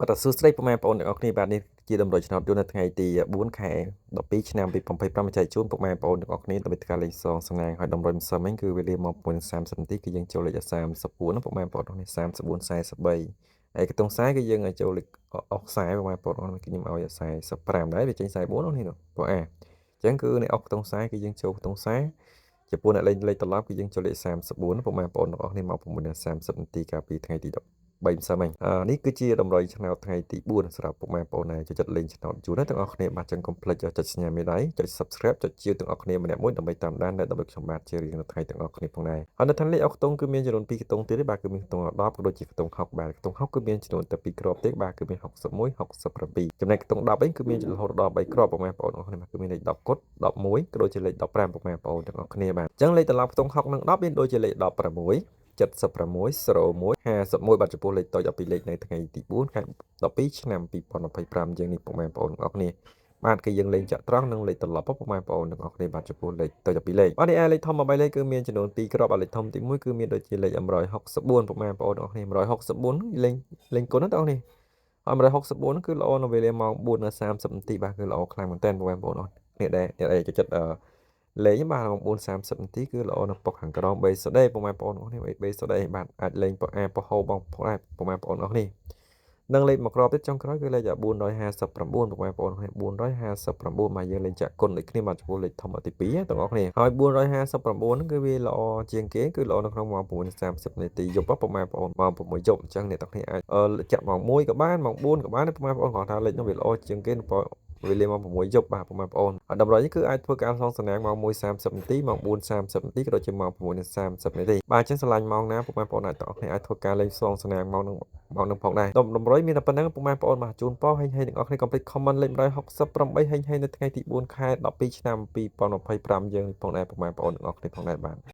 បាទសួស្តីពុកម៉ែបងប្អូនទាំងអស់គ្នាបាទនេះជាដំណោះឆ្នោតយន្តនៅថ្ងៃទី4ខែ12ឆ្នាំ2025មកចែកជូនពុកម៉ែបងប្អូនទាំងអស់គ្នាដើម្បីការលេខសងសំណាងឲ្យដំរុញម្សិលមិញគឺវេលាមក6:30នាទីគឺយើងចូលលេខ34ណាពុកម៉ែបងប្អូននេះ34:43ហើយកតុងខ្សែគឺយើងឲ្យចូលលេខអស់ខ្សែពុកម៉ែបងប្អូនខ្ញុំឲ្យ45ដែរវាចេញ44នោះនេះពួកអញ្ចឹងគឺនេះអស់ខ្ទង់ខ្សែគឺយើងចូលខ្ទង់ខ្សែចំពោះអ្នកលេខត្រឡប់គឺយើងចូលលេខ34ពុកម៉ែបងប្អូនទាំងអស់គ្នាមក6:30នាទីកាលពីថ្ងៃទី10 3ម្សិលមិញនេះគឺជាតម្រុយឆ្នោតថ្ងៃទី4សម្រាប់ពុកម៉ែបងប្អូនដែលចូលចិត្តលេងឆ្នោតយូរណាស់ទាំងអស់គ្នាបាទចឹងកុំភ្លេចចុចសញ្ញាមេដៃចុច Subscribe ចុចជាវទាំងអស់គ្នាម្នាក់មួយដើម្បីតាមដានដែលដើម្បីខ្ញុំបាទជារៀងរាល់ថ្ងៃទាំងអស់គ្នាផងដែរហើយនៅឋានលេខអស់ខ្ទង់គឺមានចំនួន2ខ្ទង់ទៀតទេបាទគឺមានខ្ទង់10ក៏ដូចជាខ្ទង់60បាទខ្ទង់60គឺមានចំនួនតែ2គ្រាប់ទេបាទគឺមាន61 67ចំណែកខ្ទង់10វិញគឺមានរហូតដល់13គ្រាប់ពុកម៉ែបងប្អូនអស់គ្នាបាទគឺមានលេខ10គត់11ក៏ដូចជាលេខ15ពុកម៉ែបងប្អូនទាំងអស់គ្នាបាទចឹងលេខត្រឡប់ខ្ទង់60និង10មានដូចជាលេខ16 76 01 51បាទចំពោះលេខតូច12លេខនៅថ្ងៃទី4ខែ12ឆ្នាំ2025យើងនេះពុកម៉ែបងប្អូនទាំងអស់គ្នាបាទគឺយើងលេងចាក់ត្រង់និងលេខត្រឡប់ពុកម៉ែបងប្អូនទាំងអស់គ្នាបាទចំពោះលេខតូច12លេខបាទនេះឯលេខធំ13លេខគឺមានចំនួន2គ្រាប់លេខធំទី1គឺមានដូចជាលេខ164ពុកម៉ែបងប្អូនទាំងអស់គ្នា164លេងគុណណាបងប្អូននេះ164គឺល្អនៅវេលាម៉ោង4:30នាទីបាទគឺល្អខ្លាំងមែនទែនពុកម៉ែបងប្អូនអស់គ្នាដែរអ្នកចូលចិត្តលេងបាទម៉ោង4:30នាទីគឺល្អនៅពុកខាងក្រោមបេសូដេពុកម៉ែបងប្អូនអស់គ្នាបេសូដេបាទអាចលេងពុកពុកហូបងពុកដែរពុកម៉ែបងប្អូនអស់គ្នានិងលេខមួយគ្រាប់ទៀតចុងក្រោយគឺលេខ459ពុកម៉ែបងប្អូនគ្នា459មកយើងលេងចាក់គុណដូចគ្នាបាទចំពោះលេខធំទី2ទាំងអស់គ្នាហើយ459ហ្នឹងគឺវាល្អជាងគេគឺល្អនៅក្នុងម៉ោង6:30នាទីយប់ពុកម៉ែបងប្អូនម៉ោង6យប់អញ្ចឹងអ្នកទាំងគ្នាអាចចាក់ម៉ោង1ក៏បានម៉ោង4ក៏បានពុកម៉ែបងប្អូនគាត់ថាលេខនោះវាល្អជាងគេវេលាម៉ោង6យប់បាទពុកម៉ែបងប្អូនតម្រូវនេះគឺអាចធ្វើការសងសំណាងម៉ោង1:30នាទីម៉ោង4:30នាទីក៏ដូចជាម៉ោង6:30នាទីបាទអញ្ចឹងឆ្លាញ់ម៉ោងណាពុកម៉ែបងប្អូនអាចធ្វើការលេងសងសំណាងម៉ោងនឹងផងដែរតម្រុយមានតែប៉ុណ្្នឹងពុកម៉ែបងប្អូនបាទជូនពរហេងទាំងអស់គ្នាកុំភ្លេច comment លេខ168ហេងនៅថ្ងៃទី4ខែ12ឆ្នាំ2025យើងនេះផងដែរពុកម៉ែបងប្អូនទាំងអស់គ្នាផងដែរបាទ